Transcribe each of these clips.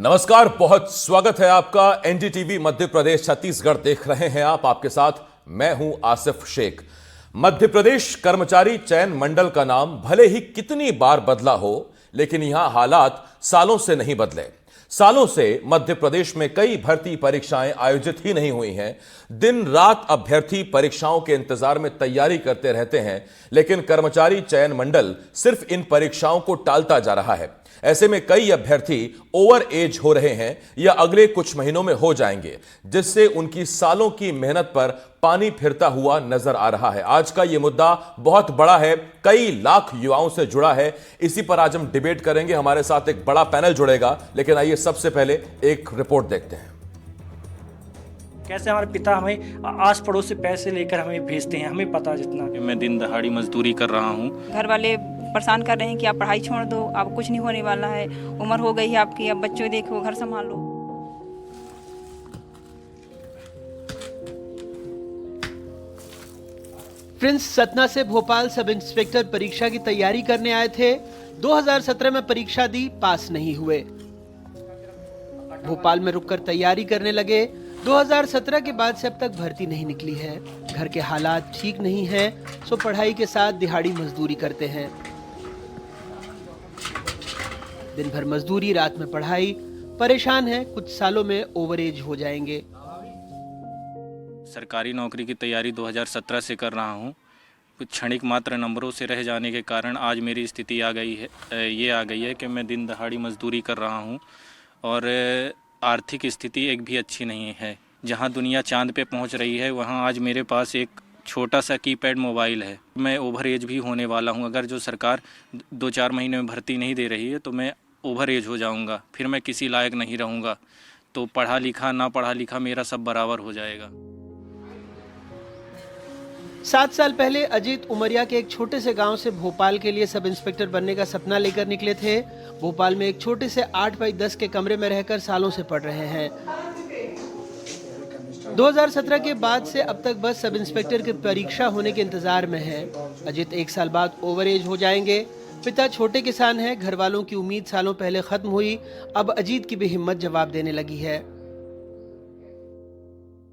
नमस्कार, बहुत स्वागत है आपका। एनडीटीवी मध्य प्रदेश छत्तीसगढ़ देख रहे हैं आप। आपके साथ मैं हूं आसिफ शेख। मध्य प्रदेश कर्मचारी चयन मंडल का नाम भले ही कितनी बार बदला हो, लेकिन यहां हालात सालों से नहीं बदले। सालों से मध्य प्रदेश में कई भर्ती परीक्षाएं आयोजित ही नहीं हुई हैं। दिन रात अभ्यर्थी परीक्षाओं के इंतजार में तैयारी करते रहते हैं, लेकिन कर्मचारी चयन मंडल सिर्फ इन परीक्षाओं को टालता जा रहा है। ऐसे में कई अभ्यर्थी ओवर एज हो रहे हैं या अगले कुछ महीनों में हो जाएंगे, जिससे उनकी सालों की मेहनत पर पानी फिरता हुआ नजर आ रहा है। आज का यह मुद्दा बहुत बड़ा है, कई लाख युवाओं से जुड़ा है। इसी पर आज हम डिबेट करेंगे। हमारे साथ एक बड़ा पैनल जुड़ेगा, लेकिन आइए सबसे पहले एक रिपोर्ट देखते हैं। कैसे हमारे पिता हमें आस पड़ोस से पैसे लेकर हमें भेजते हैं, हमें पता जितना। मैं दिन दहाड़ी मजदूरी कर रहा हूँ। घर वाले परेशान कर रहे हैं कि आप पढ़ाई छोड़ दो, अब कुछ नहीं होने वाला है, उम्र हो गई है आपकी, अब बच्चों देखो, घर संभालो। प्रिंस सतना से भोपाल सब इंस्पेक्टर परीक्षा की तैयारी करने आए थे। 2017 में परीक्षा दी, पास नहीं हुए। भोपाल में रुककर तैयारी करने लगे। 2017 के बाद से अब तक भर्ती नहीं निकली है। घर के हालात ठीक नहीं हैं, सो पढ़ाई के साथ दिहाड़ी मजदूरी करते हैं। दिन भर मजदूरी, रात में पढ़ाई। परेशान है, कुछ सालों में ओवरएज हो जाएंगे। सरकारी नौकरी की तैयारी 2017 से कर रहा हूँ। कुछ क्षणिक मात्र नंबरों से रह जाने के कारण आज मेरी स्थिति आ गई है कि मैं दिन दहाड़ी मजदूरी कर रहा हूँ और आर्थिक स्थिति एक भी अच्छी नहीं है। जहाँ दुनिया चांद पे पहुँच रही है, वहाँ आज मेरे पास एक छोटा सा कीपैड मोबाइल है। मैं ओवर एज भी होने वाला हूँ। अगर जो सरकार 2-4 महीने में भर्ती नहीं दे रही है तो मैं ओवर एज हो जाऊँगा, फिर मैं किसी लायक नहीं रहूँगा। तो पढ़ा लिखा ना पढ़ा लिखा मेरा सब बराबर हो जाएगा। 7 साल पहले अजीत उमरिया के एक छोटे से गांव से भोपाल के लिए सब इंस्पेक्टर बनने का सपना लेकर निकले थे। भोपाल में एक छोटे से 8x10 के कमरे में रहकर सालों से पढ़ रहे हैं। 2017 के बाद से अब तक बस सब इंस्पेक्टर की परीक्षा होने के इंतजार में है। अजीत 1 साल बाद ओवरएज हो जाएंगे। पिता छोटे किसान हैं, घर वालों की उम्मीद सालों पहले खत्म हुई। अब अजीत की भी हिम्मत जवाब देने लगी है।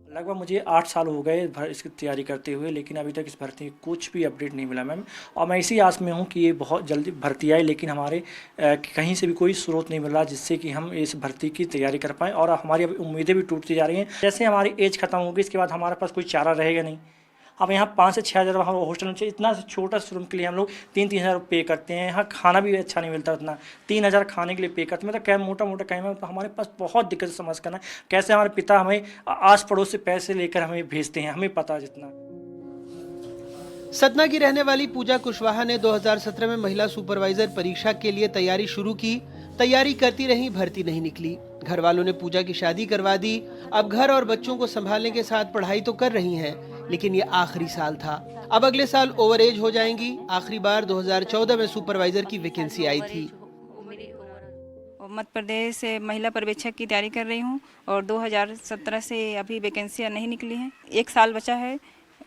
लगभग मुझे 8 साल हो गए इसकी तैयारी करते हुए, लेकिन अभी तक इस भर्ती में कुछ भी अपडेट नहीं मिला मैम। और मैं इसी आस में हूँ कि ये बहुत जल्दी भर्ती आए, लेकिन हमारे कहीं से भी कोई स्रोत नहीं मिल रहा जिससे कि हम इस भर्ती की तैयारी कर पाएँ। और हमारी अभी उम्मीदें भी टूटती जा रही हैं। जैसे हमारी एज खत्म होगी, इसके बाद हमारे पास कोई चारा रहेगा नहीं। अब यहाँ 5 से 6 हज़ार हम हॉस्टल में चाहिए। इतना छोटा रूम के लिए हम लोग 3-3 हज़ार पे करते हैं। यहाँ खाना भी अच्छा नहीं मिलता, उतना 3 हज़ार खाने के लिए पे करते हैं। मतलब क्या मोटा कहीं तो हमारे पास बहुत दिक्कत समझ करना है। कैसे हमारे पिता हमें आस पड़ोस से पैसे लेकर हमें भेजते हैं, हमें पता जितना। सतना की रहने वाली पूजा कुशवाहा ने 2017 में महिला सुपरवाइजर परीक्षा के लिए तैयारी शुरू की। तैयारी करती रही, भर्ती नहीं निकली। घर वालों ने पूजा की शादी करवा दी। अब घर और बच्चों को संभालने के साथ पढ़ाई तो कर रही हैं, लेकिन ये आखिरी साल था। अब अगले साल ओवरएज हो जाएंगी। आखिरी बार 2014 में सुपरवाइजर की वैकेंसी आई थी। मध्य प्रदेश से महिला पर्यवेक्षक की तैयारी कर रही हूँ और 2017 से अभी वैकेंसियाँ नहीं निकली हैं। 1 साल बचा है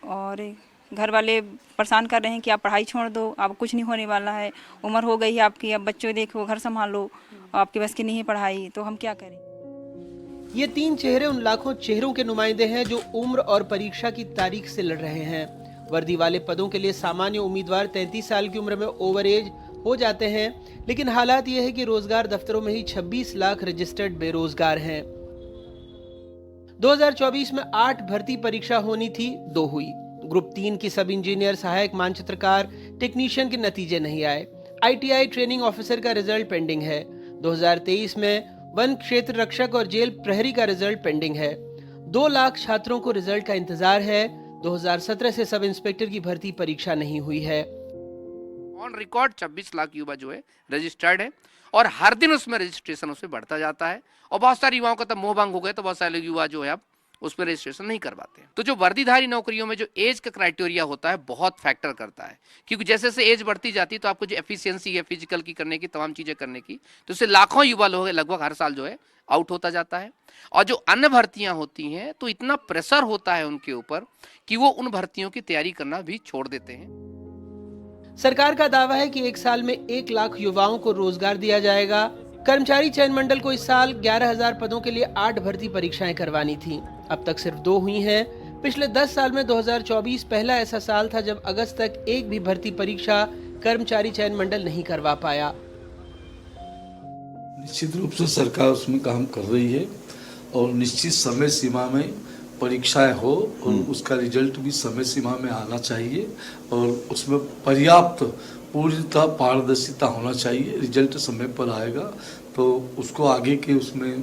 और घर वाले परेशान कर रहे हैं कि आप पढ़ाई छोड़ दो, अब कुछ नहीं होने वाला है, उम्र हो गई है आपकी, अब बच्चों देखो, घर संभालो, आपकी बस की नहीं है पढ़ाई, तो हम क्या करें। ये 3 चेहरे उन लाखों चेहरों के नुमाइंदे हैं जो उम्र और परीक्षा की तारीख से लड़ रहे हैं। वर्दी वाले पदों के लिए सामान्य उम्मीदवार 33 साल की उम्र में ओवरएज हो जाते हैं, लेकिन हालात ये है कि रोजगार दफ्तरों में ही 26 लाख रजिस्टर्ड बेरोजगार हैं। 2024 में 8 भर्ती परीक्षा होनी थी, 2 हुई। ग्रुप 3 की सब इंजीनियर, सहायक मानचित्रकार, टेक्नीशियन के नतीजे नहीं आए। ITI ट्रेनिंग ऑफिसर का रिजल्ट पेंडिंग है। 2023 में वन क्षेत्र रक्षक और जेल प्रहरी का रिजल्ट पेंडिंग है। 2 लाख छात्रों को रिजल्ट का इंतजार है। 2017 से सब इंस्पेक्टर की भर्ती परीक्षा नहीं हुई है। ऑन रिकॉर्ड 26 लाख युवा जो है रजिस्टर्ड है और हर दिन उसमें रजिस्ट्रेशन उसमें बढ़ता जाता है। और बहुत सारे युवाओं का तो मोह भंग हो गए, तो बहुत सारे युवा जो है अब उसमें रजिस्ट्रेशन नहीं करवाते हैं। तो जो वर्दीधारी नौकरियों में जो एज का क्राइटेरिया होता है बहुत फैक्टर करता है, क्योंकि जैसे जैसे एज बढ़ती जाती है तो आपको जो एफिशिएंसी है फिजिकल की करने की, तमाम चीजें करने की, तो उससे लाखों युवा लोग लगभग हर साल जो है आउट होता जाता है। और जो अन्य भर्तियां होती हैं तो इतना प्रेशर होता है उनके ऊपर कि वो उन भर्तियों की तैयारी करना भी छोड़ देते हैं। सरकार का दावा है कि 1 साल में 1 लाख युवाओं को रोजगार दिया जाएगा। कर्मचारी चयन मंडल को इस साल 11,000 पदों के लिए 8 भर्ती परीक्षाएं करवानी थी। अब तक सिर्फ 2 हुई हैं। पिछले 10 साल में 2024 पहला ऐसा साल था जब अगस्त तक एक भी भर्ती परीक्षा कर्मचारी चयन मंडल नहीं करवा पाया। निश्चित रूप से सरकार उसमें काम कर रही है और निश्चित समय सीमा में परीक्षाएं हो और उसका रिजल्ट भी समय सीमा में आना चाहिए और उसमें पर्याप्त पूर्णतः पारदर्शिता होना चाहिए। रिजल्ट समय पर आएगा तो उसको आगे के उसमें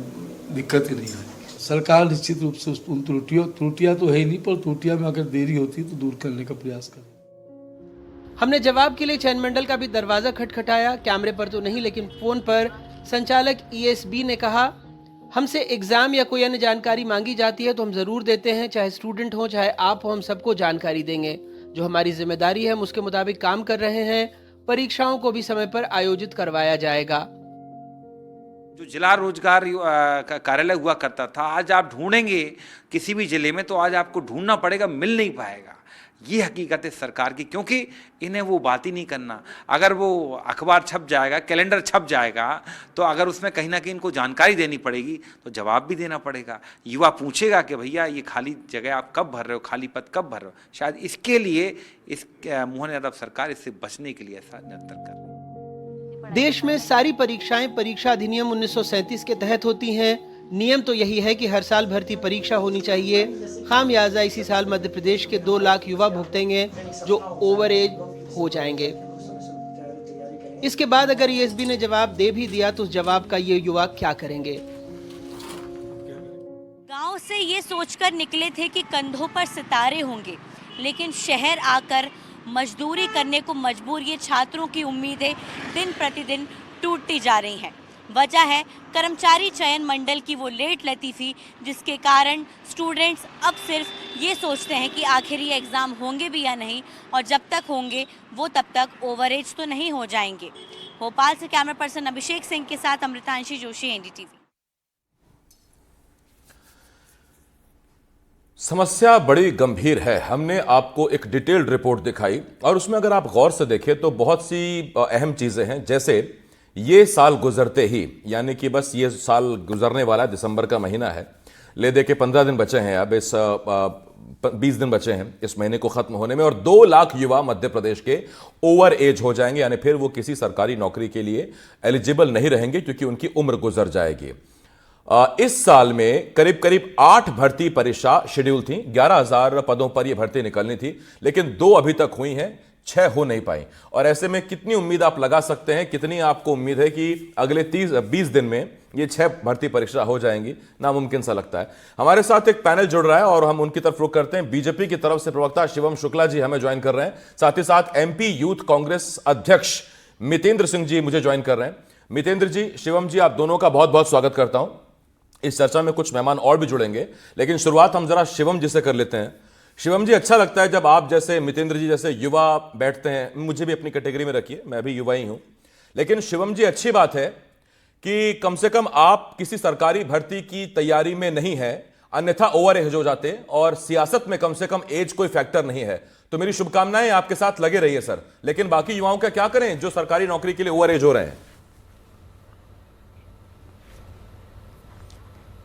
दिक्कत ही नहीं आएगी। सरकार निश्चित रूप से उन त्रुटियां तो है ही नहीं, पर त्रुटियां में अगर देरी होती है तो दूर करने का प्रयास करें। हमने जवाब के लिए चयन मंडल का भी दरवाजा खटखटाया, कैमरे पर तो नहीं लेकिन फोन पर। संचालक ESB ने कहा, हमसे एग्जाम या कोई अन्य जानकारी मांगी जाती है तो हम जरूर देते हैं, चाहे स्टूडेंट हो चाहे आप हो, हम सबको जानकारी देंगे। जो हमारी जिम्मेदारी है हम उसके मुताबिक काम कर रहे हैं। परीक्षाओं को भी समय पर आयोजित करवाया जाएगा। जो जिला रोजगार कार्यालय हुआ करता था, आज आप ढूंढेंगे किसी भी जिले में तो आज आपको ढूंढना पड़ेगा, मिल नहीं पाएगा। ये हकीकत है सरकार की, क्योंकि इन्हें वो बात ही नहीं करना। अगर वो अखबार छप जाएगा, कैलेंडर छप जाएगा, तो अगर उसमें कहीं ना कहीं इनको जानकारी देनी पड़ेगी तो जवाब भी देना पड़ेगा। युवा पूछेगा कि भैया ये खाली जगह आप कब भर रहे हो, खाली पद कब भर रहे हो। शायद इसके लिए इस मोहन यादव सरकार इससे बचने के लिए ऐसा निरंतर कर रही है। देश में सारी परीक्षाएं परीक्षा अधिनियम 1937 के तहत होती हैं। नियम तो यही है कि हर साल भर्ती परीक्षा होनी चाहिए। खामियाजा इसी साल मध्य प्रदेश के 2 लाख युवा भुगतेंगे जो ओवर एज हो जाएंगे। इसके बाद अगर ESB ने जवाब दे भी दिया तो उस जवाब का ये युवा क्या करेंगे? गांव से ये सोचकर निकले थे कि कंधों पर सितारे होंगे, लेकिन शहर आकर मजदूरी करने को मजबूर ये छात्रों की उम्मीदें दिन प्रतिदिन टूटती जा रही हैं। वजह है कर्मचारी चयन मंडल की वो लेट लतीफ़ी, जिसके कारण स्टूडेंट्स अब सिर्फ ये सोचते हैं कि आखिर ये एग्ज़ाम होंगे भी या नहीं, और जब तक होंगे वो तब तक ओवरेज तो नहीं हो जाएंगे। भोपाल से कैमरा पर्सन अभिषेक सिंह के साथ अमृतांशी जोशी, NDTV। समस्या बड़ी गंभीर है। हमने आपको एक डिटेल्ड रिपोर्ट दिखाई और उसमें अगर आप गौर से देखें तो बहुत सी अहम चीजें हैं। जैसे ये साल गुजरते ही, यानी कि बस ये साल गुजरने वाला, दिसंबर का महीना है, ले दे के 15 दिन बचे हैं, अब इस 20 दिन बचे हैं इस महीने को खत्म होने में, और 2 लाख युवा मध्य प्रदेश के ओवर एज हो जाएंगे, यानी फिर वो किसी सरकारी नौकरी के लिए एलिजिबल नहीं रहेंगे क्योंकि उनकी उम्र गुजर जाएगी। इस साल में करीब करीब 8 भर्ती परीक्षा शेड्यूल थी। 11,000 पदों पर यह भर्ती निकलनी थी, लेकिन 2 अभी तक हुई हैं, 6 हो नहीं पाई। और ऐसे में कितनी उम्मीद आप लगा सकते हैं, कितनी आपको उम्मीद है कि अगले 20 दिन में ये 6 भर्ती परीक्षा हो जाएंगी? नामुमकिन सा लगता है। हमारे साथ एक पैनल जुड़ रहा है और हम उनकी तरफ रुख करते हैं। बीजेपी की तरफ से प्रवक्ता शिवम शुक्ला जी हमें ज्वाइन कर रहे हैं, साथ ही साथ MP यूथ कांग्रेस अध्यक्ष मितेंद्र सिंह जी मुझे ज्वाइन कर रहे हैं। मितेंद्र जी, शिवम जी, आप दोनों का बहुत बहुत स्वागत करता हूं। इस चर्चा में कुछ मेहमान और भी जुड़ेंगे, लेकिन शुरुआत हम जरा शिवम जी से कर लेते हैं। शिवम जी, अच्छा लगता है जब आप जैसे मितेंद्र जी जैसे युवा बैठते हैं। मुझे भी अपनी कैटेगरी में रखिए, मैं भी युवा ही हूं। लेकिन शिवम जी, अच्छी बात है कि कम से कम आप किसी सरकारी भर्ती की तैयारी में नहीं है, अन्यथा ओवर एज हो जाते, और सियासत में कम से कम एज कोई फैक्टर नहीं है। तो मेरी शुभकामनाएं, आपके साथ लगे रहिए सर। लेकिन बाकी युवाओं का क्या करें जो सरकारी नौकरी के लिए ओवर एज हो रहे हैं?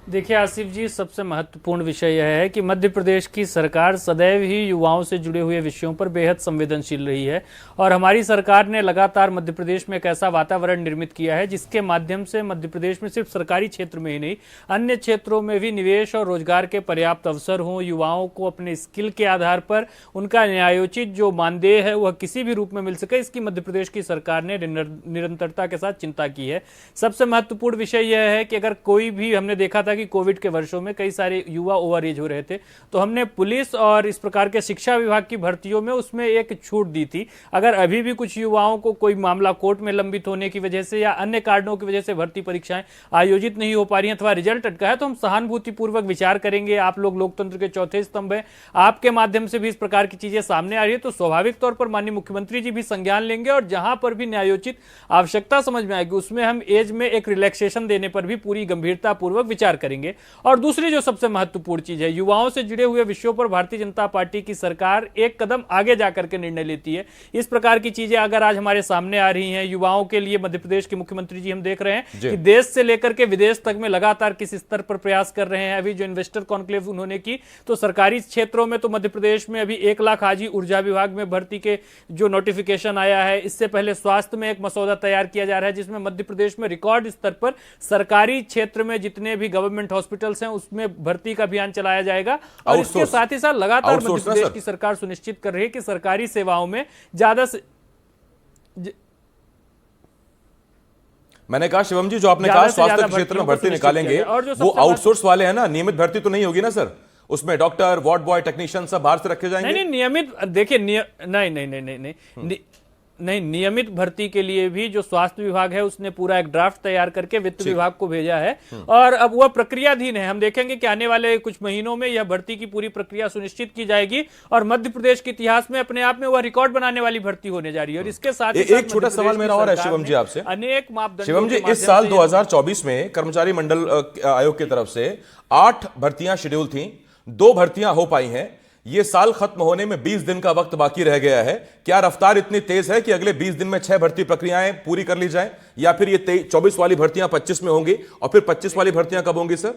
देखिए आसिफ जी, सबसे महत्वपूर्ण विषय यह है कि मध्य प्रदेश की सरकार सदैव ही युवाओं से जुड़े हुए विषयों पर बेहद संवेदनशील रही है, और हमारी सरकार ने लगातार मध्य प्रदेश में एक ऐसा वातावरण निर्मित किया है जिसके माध्यम से मध्य प्रदेश में सिर्फ सरकारी क्षेत्र में ही नहीं, अन्य क्षेत्रों में भी निवेश और रोजगार के पर्याप्त अवसर हों। युवाओं को अपने स्किल के आधार पर उनका न्यायोचित जो मानदेय है वह किसी भी रूप में मिल सके, इसकी मध्य प्रदेश की सरकार ने निरंतरता के साथ चिंता की है। सबसे महत्वपूर्ण विषय यह है कि अगर कोई भी, हमने देखा था कि कोविड के वर्षों में कई सारे युवा ओवर एज हो रहे थे, तो हमने पुलिस और इस प्रकार के शिक्षा विभाग की भर्तियों में उसमें एक छूट दी थी। अगर अभी भी कुछ युवाओं को कोई मामला कोर्ट में लंबित होने की वजह से या अन्य कारणों की वजह से भर्ती परीक्षाएं आयोजित नहीं हो पा रही हैं अथवा रिजल्ट अटका है, तो हम सहानुभूतिपूर्वक विचार करेंगे। आप लोग लोकतंत्र के चौथे स्तंभ हैं, आपके माध्यम से भी इस प्रकार की चीजें सामने आ रही है, तो स्वाभाविक तौर पर माननीय मुख्यमंत्री जी भी संज्ञान लेंगे, और जहां पर भी न्यायोचित आवश्यकता समझ में आएगी उसमें हम एज में एक रिलैक्सेशन देने पर भी पूरी गंभीरता पूर्वक विचार करेंगे। और दूसरी जो सबसे महत्वपूर्ण चीज है, युवाओं से जुड़े हुए विषयों पर भारतीय जनता पार्टी की सरकार एक कदम आगे जाकर के निर्णय लेती है। इस प्रकार की चीजें अगर आज हमारे सामने आ रही हैं, युवाओं के लिए मध्य प्रदेश के मुख्यमंत्री जी हम देख रहे हैं कि देश से लेकर के विदेश तक में लगातार किस स्तर पर प्रयास कर रहे हैं। अभी जो इन्वेस्टर कॉन्क्लेव उन्होंने की, तो सरकारी क्षेत्रों में तो मध्य प्रदेश में अभी 1 लाख आज ही ऊर्जा विभाग में भर्ती के जो नोटिफिकेशन आया है। इससे पहले स्वास्थ्य में एक मसौदा तैयार किया जा रहा है जिसमें मध्य प्रदेश में रिकॉर्ड स्तर पर सरकारी क्षेत्र में जितने भी गवर्नमेंट हॉस्पिटल्स हैं उसमें भर्ती का अभियान चलाया जाएगा। और इसके साथ ही साथ लगातार मध्य प्रदेश की सरकार सुनिश्चित कर रही है कि सरकारी सेवाओं में ज्यादा से मैंने कहा शिवम जी, जो आपने कहा स्वास्थ्य के क्षेत्र में भर्ती निकालेंगे, वो आउटसोर्स वाले हैं ना, नियमित भर्ती तो नहीं होगी ना सर? उसमें डॉक्टर, वार्ड बॉय, टेक्नीशियन सब बाहर से रखे जाएंगे? नहीं, नियमित देखिए, नहीं, नियमित भर्ती के लिए भी जो स्वास्थ्य विभाग है उसने पूरा एक ड्राफ्ट तैयार करके वित्त विभाग को भेजा है और अब वह प्रक्रियाधीन है। हम देखेंगे कि आने वाले कुछ महीनों में यह भर्ती की पूरी प्रक्रिया सुनिश्चित की जाएगी और मध्य प्रदेश के इतिहास में अपने आप में वह रिकॉर्ड बनाने वाली भर्ती होने जा रही है। और इसके साथ एक छोटा सवाल मेरा और है शिवम जी आपसे। अनेक मापदंड शिवम जी, इस साल 2024 में कर्मचारी मंडल आयोग की तरफ से 8 भर्तियां शेड्यूल थी, 2 भर्तियां हो पाई हैं। ये साल खत्म होने में 20 दिन का वक्त बाकी रह गया है। क्या रफ्तार इतनी तेज है कि अगले 20 दिन में 6 भर्ती प्रक्रियाएं पूरी कर ली जाएं, या फिर ये 24 वाली भर्तियां 25 में होंगी और फिर 25 वाली भर्तियां कब होंगी सर?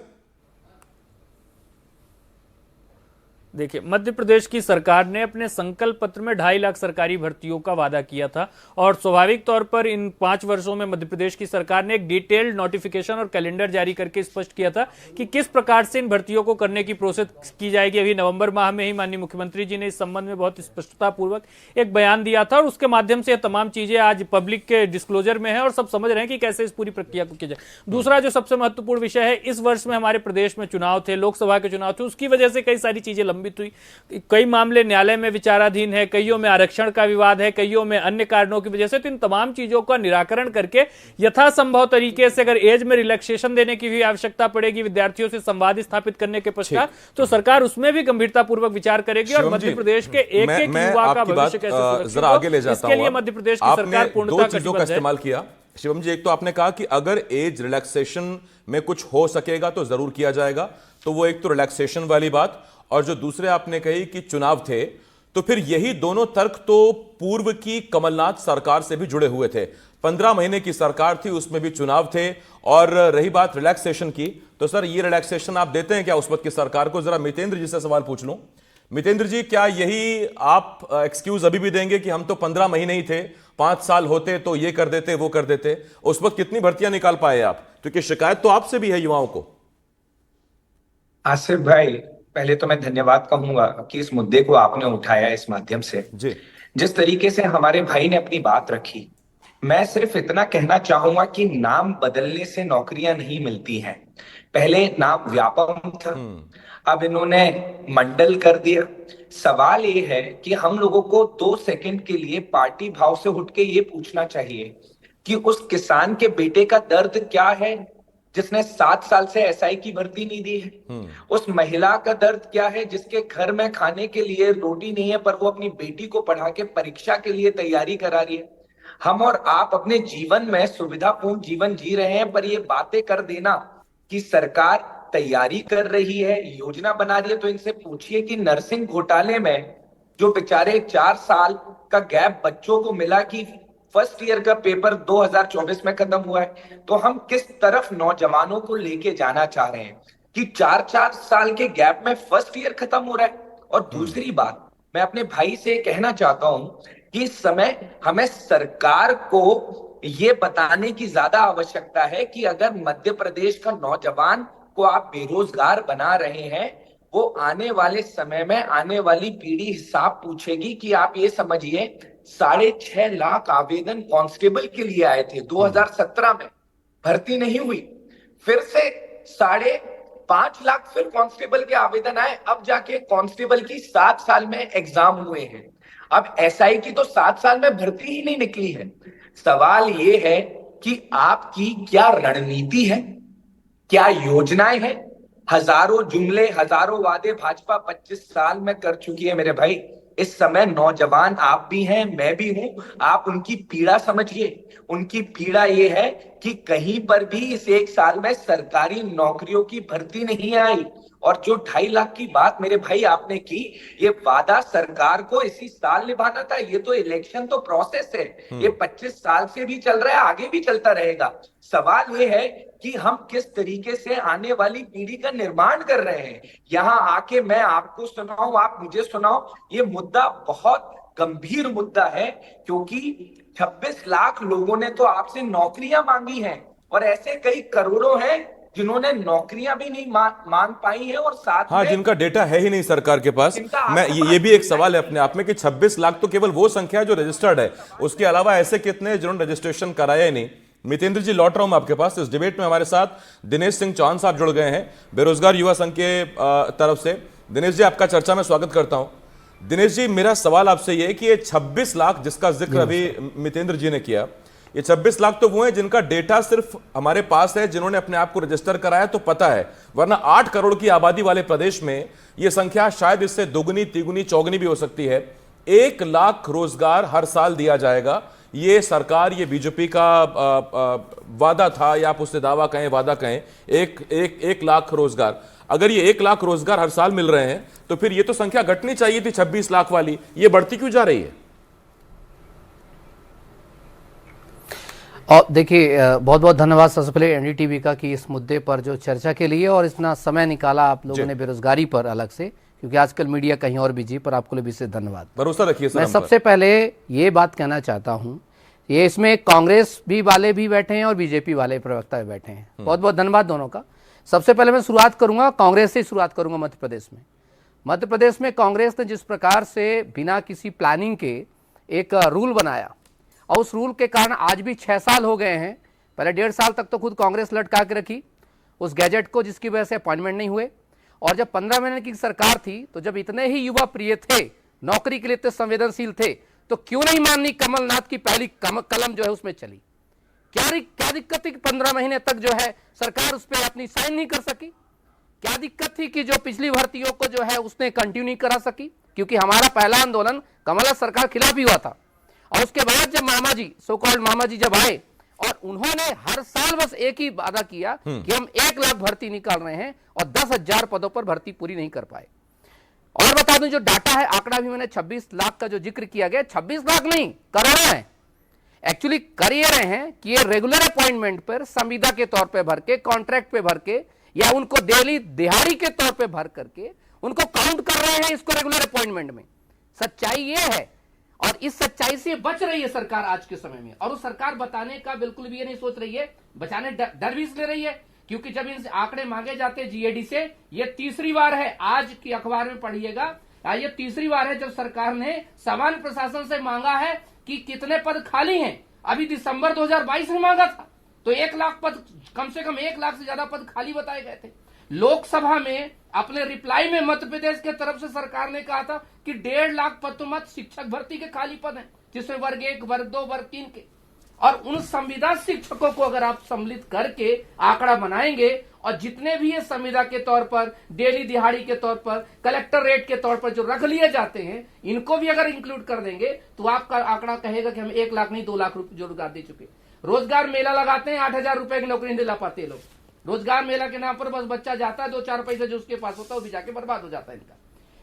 देखिए, मध्य प्रदेश की सरकार ने अपने संकल्प पत्र में 2.5 लाख सरकारी भर्तियों का वादा किया था और स्वाभाविक तौर पर इन 5 वर्षों में मध्य प्रदेश की सरकार ने एक डिटेल्ड नोटिफिकेशन और कैलेंडर जारी करके स्पष्ट किया था कि किस प्रकार से इन भर्तियों को करने की प्रोसेस की जाएगी। अभी नवंबर माह में ही माननीय मुख्यमंत्री जी ने इस संबंध में बहुत स्पष्टता पूर्वक एक बयान दिया था और उसके माध्यम से तमाम चीजें आज पब्लिक के डिस्क्लोजर में है और सब समझ रहे हैं कि कैसे इस पूरी प्रक्रिया को किया जाए। दूसरा जो सबसे महत्वपूर्ण विषय है, इस वर्ष में हमारे प्रदेश में चुनाव थे, लोकसभा के चुनाव थे, उसकी वजह से कई सारी चीजें लंबित हुई। कई मामले न्यायालय में विचाराधीन है, कईयों में आरक्षण का विवाद है, कईयों में अन्य कारणों की वजह से। तो इन तमाम चीजों का निराकरण करके यथासंभव तरीके से अगर एज में रिलैक्सेशन देने की भी आवश्यकता पड़ेगी, विद्यार्थियों से संवाद स्थापित करने के पश्चात, तो सरकार उसमें भी गंभीरतापूर्वक विचार करेगी और मध्य प्रदेश के एक एक युवा का भविष्य कैसे सुरक्षित हो, आगे ले जाता हूं। इसके लिए मध्य प्रदेश की सरकार पूर्णतः कटिबद्ध है। इस्तेमाल किया शिवम जी, एक तो आपने कहा कि अगर एज रिलैक्सेशन में कुछ हो सकेगा तो जरूर किया जाएगा, तो वो एक तो रिलैक्सेशन वाली बात, और जो दूसरे आपने कही कि चुनाव थे, तो फिर यही दोनों तर्क तो पूर्व की कमलनाथ सरकार से भी जुड़े हुए थे। 15 महीने की सरकार थी, उसमें भी चुनाव थे। और रही बात रिलैक्सेशन की, तो सर ये रिलैक्सेशन आप देते हैं क्या उस वक्त की सरकार को? जरा मितेंद्र जी से सवाल पूछ लूं। मितेंद्र जी, क्या यही आप एक्सक्यूज अभी भी देंगे कि हम तो 15 महीने ही थे, 5 साल होते तो ये कर देते, वो कर देते? उस वक्त कितनी भर्तियां निकाल पाए आप? क्योंकि शिकायत तो आपसे भी है युवाओं को। आसिफ भाई, पहले तो मैं धन्यवाद कहूंगा कि इस मुद्दे को आपने उठाया इस माध्यम से। जी, जिस तरीके से हमारे भाई ने अपनी बात रखी, मैं सिर्फ इतना कहना चाहूंगा कि नाम बदलने से नौकरियां नहीं मिलती हैं। पहले नाम व्यापम था, अब इन्होंने मंडल कर दिया। सवाल ये है कि हम लोगों को 2 सेकंड के लिए पार्टी भाव से उठ के ये पूछना चाहिए कि उस किसान के बेटे का दर्द क्या है जिसने 7 साल से एसआई की भर्ती नहीं दी है। उस महिला का दर्द क्या है जिसके घर में खाने के लिए रोटी नहीं है, पर वो अपनी बेटी को पढ़ा के परीक्षा के लिए तैयारी करा रही है। हम और आप अपने जीवन में सुविधापूर्ण जीवन जी रहे हैं, पर ये बातें कर देना कि सरकार तैयारी कर रही है, योजना बना रही है, तो इनसे पूछिए कि नर्सिंग घोटाले में जो बेचारे 4 साल का गैप बच्चों को मिला कि फर्स्ट ईयर का पेपर 2024 में खत्म हुआ है, तो हम किस तरफ नौजवानों को लेके जाना चाह रहे हैं कि 4-4 साल के गैप में फर्स्ट ईयर खत्म हो रहा है। और दूसरी बात, मैं अपने भाई से कहना चाहता हूं कि इस समय हमें सरकार को ये बताने की ज्यादा आवश्यकता है कि अगर मध्य प्रदेश का नौजवान को आप बेरोजगार बना रहे हैं, वो आने वाले समय में आने वाली पीढ़ी हिसाब पूछेगी कि आप ये समझिए 6.5 लाख आवेदन कांस्टेबल के लिए आए थे 2017 में, भर्ती नहीं हुई। फिर से 5.5 लाख फिर कांस्टेबल के आवेदन आए, अब जाके कांस्टेबल की 7 साल में एग्जाम हुए हैं। अब एसआई की तो 7 साल में भर्ती ही नहीं निकली है। सवाल ये है कि आपकी क्या रणनीति है, क्या योजनाएं हैं? हजारों जुमले, हजारों वादे भाजपा 25 साल में कर चुकी है मेरे भाई। इस समय नौजवान आप भी हैं, मैं भी हूं, आप उनकी पीड़ा समझिए। उनकी पीड़ा ये है कि कहीं पर भी इस एक साल में सरकारी नौकरियों की भर्ती नहीं आई। और जो 2.5 लाख की बात मेरे भाई आपने की, ये वादा सरकार को इसी साल निभाना था। ये तो इलेक्शन तो प्रोसेस है, ये 25 साल से भी चल रहा है, आगे भी चलता रहेगा। सवाल ये है कि हम किस तरीके से आने वाली पीढ़ी का निर्माण कर रहे हैं। यहां आके मैं आपको सुनाऊं, आप मुझे सुनाओ, ये मुद्दा बहुत गंभीर मुद्दा है, क्योंकि 26 लाख लोगों ने तो आपसे नौकरियां मांगी हैं, और ऐसे कई करोड़ों हैं जिन्होंने नौकरियां भी नहीं मांग पाई हैं, और साथ हाँ, में जिनका डेटा है ही नहीं सरकार के पास। जिनका मैं ये भी एक सवाल है अपने आप में कि 26 लाख तो केवल वो संख्या है जो रजिस्टर्ड है, उसके अलावा ऐसे कितने हैं जिन्होंने रजिस्ट्रेशन कराया ही नहीं। मितेंद्र जी, लौट रहा हूं मैं आपके पास। इस डिबेट में हमारे साथ दिनेश सिंह चौहान साहब जुड़ गए हैं, बेरोजगार युवा संघ के तरफ से। दिनेश जी, आपका चर्चा में स्वागत करता हूं। दिनेश जी, मेरा सवाल आपसे यह है कि ये 26 लाख जिसका जिक्र अभी मितेंद्र जी ने किया, ये 26 लाख तो वो हैं जिनका डेटा सिर्फ हमारे पास है, जिन्होंने अपने आप को रजिस्टर कराया तो पता है, वरना 8 करोड़ की आबादी वाले प्रदेश में ये संख्या शायद इससे दुगनी, तिगुनी, चौगुनी भी हो सकती है। 1 लाख रोजगार हर साल दिया जाएगा, ये सरकार, ये बीजेपी का वादा था, या आप उससे दावा कहें, वादा कहें। 1 लाख रोजगार, अगर ये 1 लाख रोजगार हर साल मिल रहे हैं तो फिर ये तो संख्या घटनी चाहिए थी 26 लाख वाली, ये बढ़ती क्यों जा रही है? और देखिए, बहुत बहुत धन्यवाद सबसे पहले एनडीटीवी का कि इस मुद्दे पर जो चर्चा के लिए और इतना समय निकाला आप लोगों ने बेरोजगारी पर अलग से, क्योंकि आजकल मीडिया कहीं और बिजी, पर आपको विशेष धन्यवाद। भरोसा रखिए सर। मैं सबसे पहले ये बात कहना चाहता हूँ, ये इसमें कांग्रेस भी वाले भी बैठे हैं और बीजेपी वाले प्रवक्ता भी बैठे हैं, बहुत बहुत धन्यवाद दोनों का। सबसे पहले मैं शुरुआत करूंगा कांग्रेस से शुरुआत करूंगा। मध्य प्रदेश में कांग्रेस ने जिस प्रकार से बिना किसी प्लानिंग के एक रूल बनाया, और उस रूल के कारण आज भी 6 साल हो गए हैं, पहले 1.5 साल तक तो खुद कांग्रेस लटका के रखी उस गैजेट को, जिसकी वजह से अपॉइंटमेंट नहीं हुए। और जब 15 महीने की सरकार थी, तो जब इतने ही युवा प्रिय थे, नौकरी के लिए इतने संवेदनशील थे, तो क्यों नहीं माननीय कमलनाथ की पहली कलम जो है उसमें चली? क्या दिक्कत थी कि 15 महीने तक जो है सरकार उस पर अपनी साइन नहीं कर सकी? क्या दिक्कत थी कि जो पिछली भर्तियों को जो है उसने कंटिन्यू नहीं करा सकी? क्योंकि हमारा पहला आंदोलन कमलनाथ सरकार खिलाफ ही हुआ था। और उसके बाद जब मामा जी, सो कॉल्ड मामा जी जब आए, और उन्होंने हर साल बस एक ही वादा किया कि हम 1 लाख भर्ती निकाल रहे हैं, और 10,000 पदों पर भर्ती पूरी नहीं कर पाए। और बता दूं, जो डाटा है, आंकड़ा भी मैंने 26 लाख का जो जिक्र किया गया, 26 लाख नहीं, करोड़ों है। एक्चुअली कर ये रहे हैं कि ये रेगुलर अपॉइंटमेंट पर संविदा के तौर पे भर के, कॉन्ट्रैक्ट पे भर के, या उनको डेली दिहाड़ी के तौर पे भर करके उनको काउंट कर रहे हैं इसको रेगुलर अपॉइंटमेंट में। सच्चाई ये है, और इस सच्चाई से बच रही है सरकार आज के समय में। और उस सरकार बताने का बिल्कुल भी ये नहीं सोच रही है, बचाने डर भी इसलिए रही है क्योंकि जब इनसे आंकड़े मांगे जाते हैं जीएडी से, ये तीसरी बार है, आज की अखबार में पढ़िएगा, ये तीसरी बार है जब सरकार ने सामान्य प्रशासन से मांगा है कि कितने पद खाली हैं। अभी दिसंबर 2022 में मांगा था, तो 1 लाख पद, कम से कम 1 लाख से ज्यादा पद खाली बताए गए थे। लोकसभा में अपने रिप्लाई में मध्य प्रदेश के तरफ से सरकार ने कहा था कि 1.5 लाख पद तो मत शिक्षक भर्ती के खाली पद हैं, जिसमें वर्ग 1, वर्ग 2, वर्ग 3 के। और उन संविदा शिक्षकों को अगर आप सम्मिलित करके आंकड़ा बनाएंगे, और जितने भी ये संविदा के तौर पर, डेली दिहाड़ी के तौर पर, कलेक्टर रेट के तौर पर जो रख लिए जाते हैं, इनको भी अगर इंक्लूड कर देंगे, तो आपका आंकड़ा कहेगा कि हम 1 लाख नहीं 2 लाख रुपए रोजगार दे चुके। रोजगार मेला लगाते हैं, 8,000 रुपए की नौकरी नहीं दिला पाते लोग। रोजगार मेला के नाम पर बस बच्चा जाता है, 2-4 पैसे जो उसके पास होता है वो भी जाके बर्बाद हो जाता है इनका।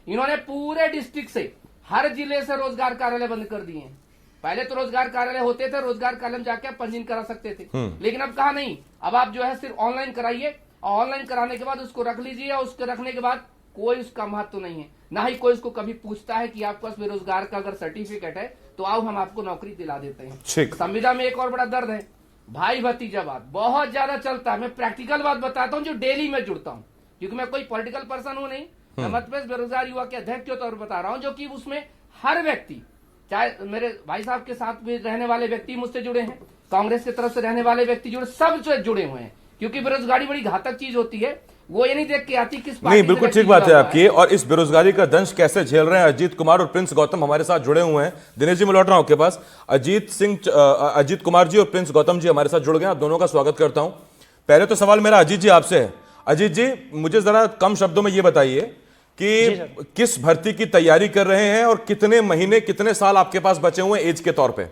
इन्होंने पूरे डिस्ट्रिक्ट से, हर जिले से रोजगार कार्यालय बंद कर दिए हैं। पहले तो रोजगार कार्यालय होते थे, रोजगार कॉलम जाके आप पंजीयन करा सकते थे, लेकिन अब कहा नहीं, अब आप जो है सिर्फ ऑनलाइन कराइए, और ऑनलाइन कराने के बाद उसको रख लीजिए, और उसके रखने के बाद कोई उसका महत्व नहीं है, ना ही कोई उसको कभी पूछता है कि आपके पास बेरोजगार का अगर सर्टिफिकेट है तो आओ हम आपको नौकरी दिला देते हैं। संविदा में एक और बड़ा दर्द है, भाई भतीजावाद बहुत ज्यादा चलता है। मैं प्रैक्टिकल बात बताता हूँ जो डेली में जुड़ता हूँ, क्योंकि मैं कोई पॉलिटिकल पर्सन हूँ नहीं, मैं मध्य प्रदेश बेरोजगार युवा के अध्यक्ष के तौर पर बता रहा हूँ, जो कि उसमें हर व्यक्ति, चाहे मेरे भाई साहब के साथ भी रहने वाले व्यक्ति मुझसे जुड़े हैं, कांग्रेस की तरफ से रहने वाले व्यक्ति जुड़े, सब जो जुड़े हुए हैं, क्योंकि बेरोजगारी बड़ी घातक चीज होती है, वो ये नहीं देख के आती किस नहीं, बिल्कुल ठीक बात है आपकी। और इस बेरोजगारी का दंश कैसे झेल रहे हैं अजीत कुमार और प्रिंस गौतम हमारे साथ जुड़े हुए हैं। दिनेश जी, मैं लौट रहा हूं आपके पास। अजीत कुमार जी और प्रिंस गौतम जी हमारे साथ जुड़ गए, आप दोनों का स्वागत करता हूं। पहले तो सवाल मेरा अजीत जी आपसे है। अजीत जी, मुझे जरा कम शब्दों में ये बताइए कि किस भर्ती की तैयारी कर रहे हैं और कितने महीने, कितने साल आपके पास बचे हुए एज के तौर पे?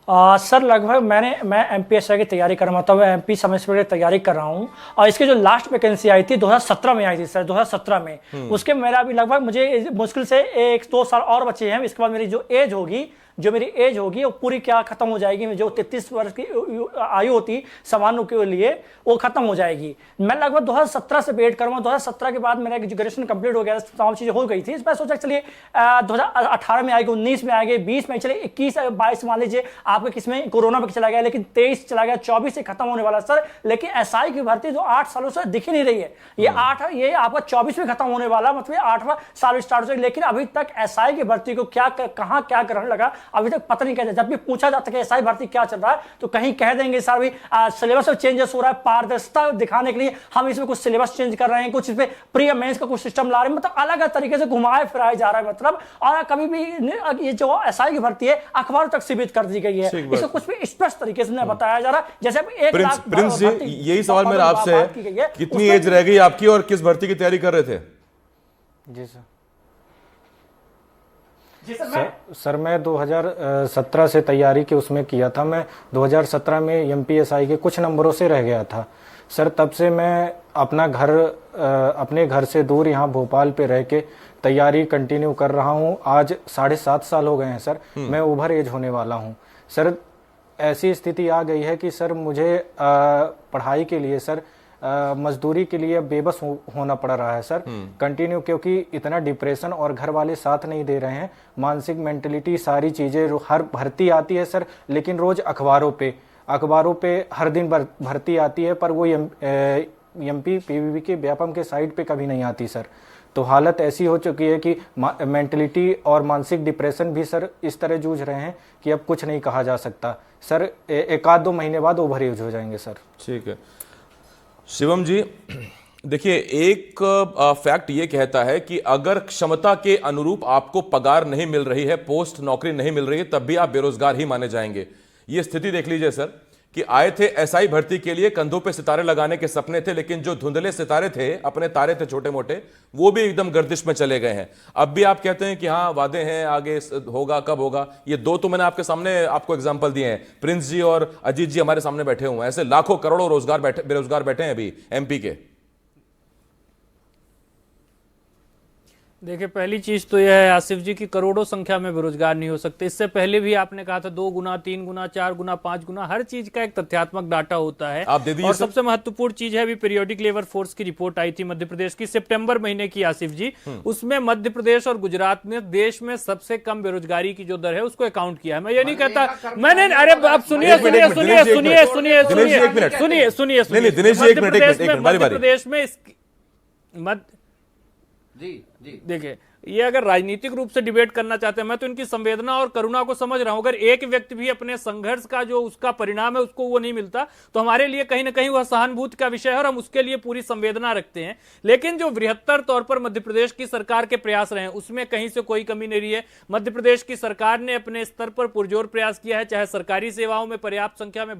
सर लगभग मैं एमपीएसआई की तैयारी कर रहा हूँ, एमपी सब इंस्पेक्टर की तैयारी कर रहा हूँ। और इसकी जो लास्ट वैकेंसी आई थी 2017 में आई थी सर, 2017 में। उसके मेरा अभी लगभग मुझे मुश्किल से 1-2 साल और बचे हैं। इसके बाद मेरी जो एज होगी वो पूरी क्या खत्म हो जाएगी। जो 33 वर्ष की आयु होती सामान्य के लिए वो खत्म हो जाएगी। मैं लगभग 2017 से वेट कर रहा हूँ। 2017 के बाद मेरा एजुकेशन कंप्लीट हो गया, तमाम चीजें हो गई थी। मैं सोचा चलिए 2018 में आएगी, 19 में आएगी, 20 में, चलिए 21-22 मान लीजिए आपके किसमें कोरोना में चला गया, लेकिन 23 चला गया, 24 से खत्म होने वाला सर। लेकिन एसआई की भर्ती जो 8 सालों से दिख ही नहीं रही है, ये आपका 24 में खत्म होने वाला, मतलब 8वां साल स्टार्ट हो जाएगा। लेकिन अभी तक एसआई की भर्ती को कहां क्या करने लगा अभी तक पता नहीं। कहते जब भी पूछा जाता है कि एसआई भर्ती क्या चल रहा है तो कहीं कह देंगे सर अभी सिलेबस में चेंजेस हो रहा है, पारदर्शिता दिखाने के लिए हम इसमें कुछ सिलेबस चेंज कर रहे हैं, कुछ इसमें प्री मेंस का कुछ सिस्टम ला रहे हैं, मतलब अलग अलग तरीके से घुमाए फिराए जा रहा है मतलब। और कभी भी ये जो एसआई की भर्ती है अखबारों तक सीमित कर दी गई है, इसको कुछ भी स्पष्ट तरीके से नहीं बताया जा रहा। जैसे 1 लाख प्रिंस जी, यही सवाल मेरा आपसे है, कितनी एज रह गई आपकी और किस भर्ती की तैयारी कर रहे थे? जी सर मैं 2017 से तैयारी के उसमें किया था। मैं 2017 में एमपीएसआई के कुछ नंबरों से रह गया था सर। तब से मैं अपने घर से दूर यहाँ भोपाल पे रह के तैयारी कंटिन्यू कर रहा हूँ। आज 7.5 साल हो गए हैं सर। मैं ओवर एज होने वाला हूँ सर। ऐसी स्थिति आ गई है कि सर मुझे पढ़ाई के लिए सर मजदूरी के लिए बेबस होना पड़ रहा है सर कंटिन्यू, क्योंकि इतना डिप्रेशन और घर वाले साथ नहीं दे रहे हैं। मानसिक मेंटलिटी सारी चीजें, हर भर्ती आती है सर, लेकिन रोज अखबारों पे हर दिन भर्ती आती है, पर वो एमपी पीवीबी के व्यापम के साइट पे कभी नहीं आती सर। तो हालत ऐसी हो चुकी है कि मेंटलिटी और मानसिक डिप्रेशन भी सर इस तरह जूझ रहे हैं कि अब कुछ नहीं कहा जा सकता सर। 1-2 महीने बाद ओवर एज हो जाएंगे सर। ठीक है शिवम जी, देखिए एक फैक्ट ये कहता है कि अगर क्षमता के अनुरूप आपको पगार नहीं मिल रही है, पोस्ट नौकरी नहीं मिल रही है, तब भी आप बेरोजगार ही माने जाएंगे। ये स्थिति देख लीजिए सर कि आए थे एसआई भर्ती के लिए, कंधों पे सितारे लगाने के सपने थे, लेकिन जो धुंधले सितारे थे, अपने तारे थे छोटे मोटे, वो भी एकदम गर्दिश में चले गए हैं। अब भी आप कहते हैं कि हाँ वादे हैं, आगे होगा, कब होगा। ये 2 तो मैंने आपके सामने आपको एग्जांपल दिए हैं, प्रिंस जी और अजीत जी हमारे सामने बैठे हुए हैं। ऐसे लाखों करोड़ों बेरोजगार बैठे हैं अभी एमपी के। देखिए पहली चीज तो यह है आसिफ जी की करोड़ों संख्या में बेरोजगार नहीं हो सकते। इससे पहले भी आपने कहा था 2 गुना, 3 गुना, 4 गुना, 5 गुना, हर चीज का एक तथ्यात्मक डाटा होता है। आप दे दीजिए। और सबसे महत्वपूर्ण चीज है, अभी पीरियोडिक लेबर फोर्स की रिपोर्ट आई थी मध्य प्रदेश की सितंबर महीने की आसिफ जी, उसमें मध्य प्रदेश और गुजरात ने देश में सबसे कम बेरोजगारी की जो दर है उसको अकाउंट किया है। मैं ये नहीं कहता, मैंने, अरे आप सुनिए, मध्य प्रदेश में देखिए ये अगर राजनीतिक रूप से डिबेट करना चाहते हैं, मैं तो इनकी संवेदना और करुणा को समझ रहा हूं। अगर एक व्यक्ति भी अपने संघर्ष का जो उसका परिणाम है उसको वो नहीं मिलता, तो हमारे लिए कहीं ना कहीं वह सहानुभूति का विषय है और हम उसके लिए पूरी संवेदना रखते हैं। लेकिन जो बृहत्तर तौर पर मध्य प्रदेश की सरकार के प्रयास रहे हैं उसमें कहीं से कोई कमी नहीं रही है। मध्य प्रदेश की सरकार ने अपने स्तर पर पुरजोर प्रयास किया है, चाहे सरकारी सेवाओं में पर्याप्त संख्या में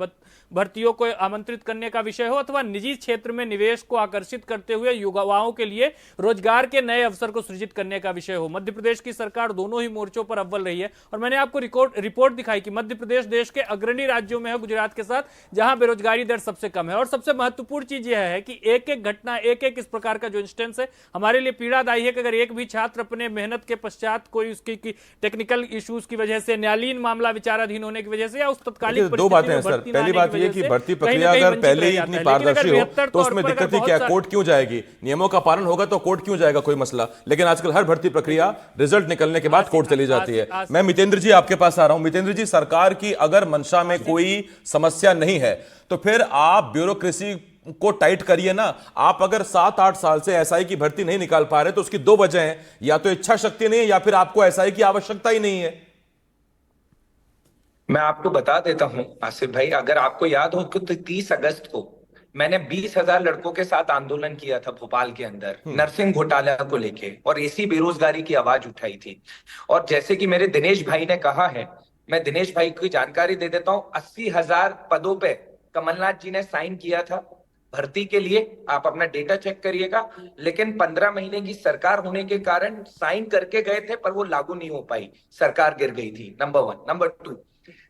भर्तियों को आमंत्रित करने का विषय हो, अथवा निजी क्षेत्र में निवेश को आकर्षित करते हुए युवाओं के लिए रोजगार के नए अवसर को सृजित करने का विषय हो। मध्य प्रदेश की सरकार दोनों ही मोर्चों पर अव्वल रही है। और मैंने आपको रिपोर्ट दिखाई कि मध्य प्रदेश देश के अग्रणी राज्यों में है गुजरात के साथ, जहां बेरोजगारी दर सबसे कम है। और सबसे महत्वपूर्ण चीज यह है कि एक एक घटना, एक एक इस प्रकार का जो इंस्टेंस है हमारे लिए पीड़ादायी है कि अगर एक भी छात्र अपने मेहनत के पश्चात कोई उसकी टेक्निकल इश्यूज की वजह से, न्यायालयीन मामला विचाराधीन होने की वजह से या उस तत्कालिक 2 बातें हैं सर। पहली बात यह कि भर्ती प्रक्रिया अगर पहले ही इतनी पारदर्शी हो तो उसमें दिक्कत ही क्या, कोर्ट क्यों जाएगी? नियमों का पालन होगा तो कोर्ट क्यों जाएगा, कोई मसला। लेकिन आजकल हर भर्ती प्रक्रिया रिजल्ट निकलने के बाद कोर्ट चली जाती है। मैं मितेंद्र जी आपके पास आ रहा हूं। मितेंद्र जी, सरकार की अगर मंशा में कोई समस्या नहीं है तो फिर आप ब्यूरोक्रेसी को टाइट करिए ना। आप अगर 7-8 साल से एसआई की भर्ती नहीं निकाल पा रहे तो उसकी 2 वजह हैं, या तो इच्छा शक्ति नहीं है या फिर आपको एसआई की आवश्यकता ही नहीं है। मैं आपको बता देता हूं आसिफ भाई, अगर आपको याद हो कि 30 अगस्त को मैंने 20,000 लड़कों के साथ आंदोलन किया था भोपाल के अंदर नर्सिंग घोटाला को लेके, और ऐसी बेरोजगारी की आवाज उठाई थी। और जैसे कि मेरे दिनेश भाई ने कहा है, मैं दिनेश भाई की जानकारी दे देता हूं, 80,000 पदों पे कमलनाथ जी ने साइन किया था भर्ती के लिए। आप अपना डेटा चेक करिएगा। लेकिन 15 महीने की सरकार होने के कारण साइन करके गए थे पर वो लागू नहीं हो पाई, सरकार गिर गई थी। नंबर 1। नंबर 2,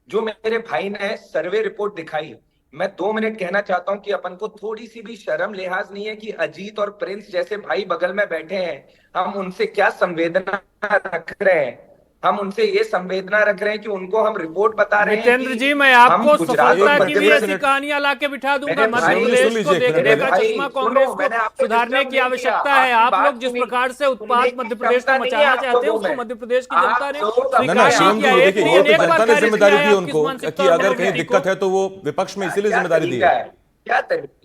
जो मेरे भाई ने सर्वे रिपोर्ट दिखाई, मैं 2 मिनट कहना चाहता हूं कि अपन को थोड़ी सी भी शर्म लिहाज नहीं है कि अजीत और प्रिंस जैसे भाई बगल में बैठे हैं, हम उनसे क्या संवेदना रख रहे हैं। हम उनसे ये संवेदना रख रहे हैं कि उनको हम रिपोर्ट बता रहे हैं। नितेंद्र जी, मैं आपको सफलता की भी ऐसी कहानियां ला के बिठा दूंगा। मध्य प्रदेश को देखने का चश्मा कांग्रेस को सुधारने की आवश्यकता है। आप लोग जिस प्रकार से उत्पाद मध्य प्रदेश में मचाना चाहते हैं, उसको मध्य प्रदेश की जनता ने शिवम जी, देखिए ये तो जनता ने जिम्मेदारी दी उनको कि अगर कहीं दिक्कत है तो वो विपक्ष में इसीलिए जिम्मेदारी दी है। क्या तरीका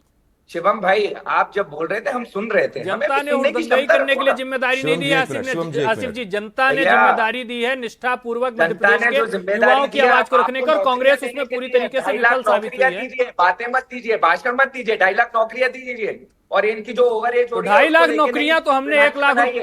शिवम भाई, आप जब बोल रहे थे हम सुन रहे थे। जनता ने उद्दंडई करने के लिए जिम्मेदारी नहीं दी आसिफ जी, जनता ने जिम्मेदारी दी है निष्ठा पूर्वक मध्य प्रदेश के युवाओं की आवाज को रखने का, और कांग्रेस उसमें पूरी तरीके से विफल साबित हुई है। बातें मत दीजिए, भाषण मत दीजिए, 2.5 लाख नौकरियां दीजिए। और इनकी जो ओवर एज, तो 2.5 लाख नौकरियां तो हमने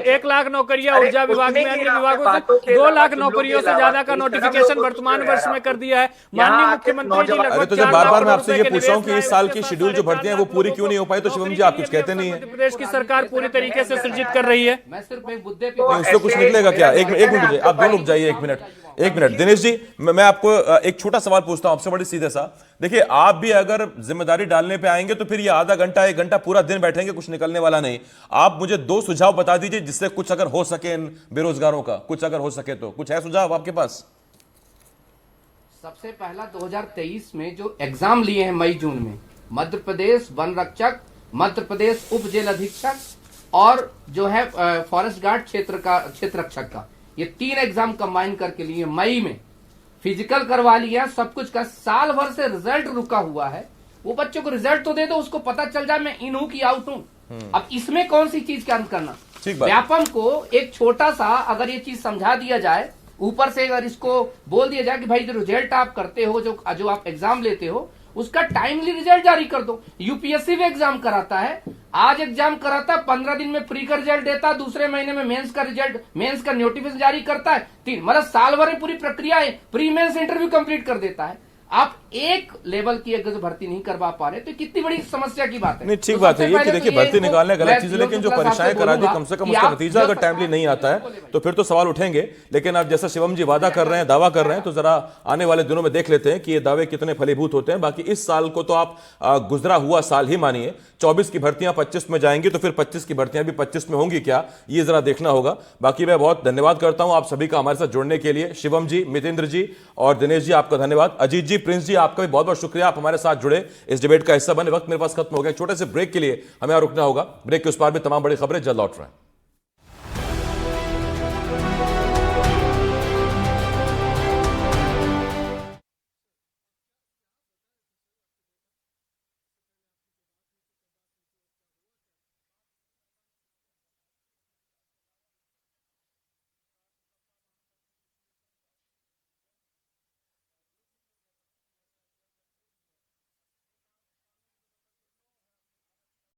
1 लाख नौकरियां ऊर्जा विभाग में, अन्य विभागों से 2 लाख नौकरियों से ज्यादा का नोटिफिकेशन वर्तमान वर्ष में कर दिया है माननीय मुख्यमंत्री जी। अरे तो जब बार बार मैं आपसे ये पूछ रहा हूँ कि इस साल की शेड्यूल जो भर्तियां हैं वो पूरी क्यों नहीं हो पाई, तो शिवम जी आप कुछ कहते नहीं है। मध्य प्रदेश की सरकार पूरी तरीके से सृजित कर रही है। मैं सिर्फ एक मुद्दे पे उससे कुछ निकलेगा क्या? एक मिनट, आप दोनों रुक जाइए, एक मिनट। दिनेश जी, मैं आपको एक छोटा सवाल पूछता हूं आपसे, बड़ी सीधे सा। देखिए, आप भी अगर जिम्मेदारी डालने पे आएंगे तो फिर ये आधा घंटा 1 घंटा पूरा दिन बैठेंगे, कुछ निकलने वाला नहीं। आप मुझे 2 सुझाव बता दीजिए जिससे कुछ अगर हो सके इन बेरोजगारों का, कुछ अगर हो सके तो। कुछ है सुझाव आपके पास? सबसे पहला 2023 में जो एग्जाम लिए हैं मई जून में, मध्य प्रदेश वन रक्षक, मध्य प्रदेश उप जेल अधीक्षक और जो है फॉरेस्ट गार्ड क्षेत्र रक्षक का, ये 3 एग्जाम कंबाइन करके लिए मई में फिजिकल करवा लिया, सब कुछ का। साल भर से रिजल्ट रुका हुआ है, वो बच्चों को रिजल्ट तो दे दो, उसको पता चल जाए मैं इन हूं कि आउट हूं। अब इसमें कौन सी चीज का अंत करना। व्यापम को एक छोटा सा अगर ये चीज समझा दिया जाए, ऊपर से अगर इसको बोल दिया जाए कि भाई जो रिजल्ट आप करते हो, जो आप एग्जाम लेते हो, उसका टाइमली रिजल्ट जारी कर दो। यूपीएससी भी एग्जाम कराता है, आज एग्जाम कराता है, 15 दिन में प्री का रिजल्ट देता है, दूसरे महीने में मेंस का रिजल्ट, मेंस का नोटिफिकेशन जारी करता है, 3 मतलब साल भर में पूरी प्रक्रिया है, प्री मेंस इंटरव्यू कंप्लीट कर देता है। आप एक लेवल की अगर भर्ती नहीं करवा पा रहे तो कितनी बड़ी समस्या की बात है। नहीं, ठीक बात है ये कि देखिए भर्ती निकालने गलत चीज है, लेकिन जो परीक्षाएं करा दी कम से कम उसका नतीजा अगर टाइमली नहीं आता है तो फिर तो सवाल उठेंगे। लेकिन अब जैसा शिवम जी वादा कर रहे हैं, दावा कर रहे हैं, तो जरा आने वाले दिनों में देख लेते हैं कि ये दावे कितने फलीभूत होते हैं। बाकी इस साल को तो आप गुजरा हुआ साल ही मानिए। 24 की भर्तियां 25 में जाएंगी तो फिर 25 की भर्तियां भी 25 में होंगी क्या, ये जरा देखना होगा। बाकी मैं बहुत धन्यवाद करता हूं आप सभी का हमारे साथ जुड़ने के लिए। शिवम जी, मितेंद्र जी और दिनेश जी, आपका धन्यवाद। अजीत जी, प्रिंस जी, आपका भी बहुत बहुत शुक्रिया, आप हमारे साथ जुड़े, इस डिबेट का हिस्सा बने। वक्त मेरे पास खत्म हो गया, छोटे से ब्रेक के लिए हमें यहाँ रुकना होगा। ब्रेक के उस पार भी तमाम बड़ी खबरें जल्द लौट रहे हैं।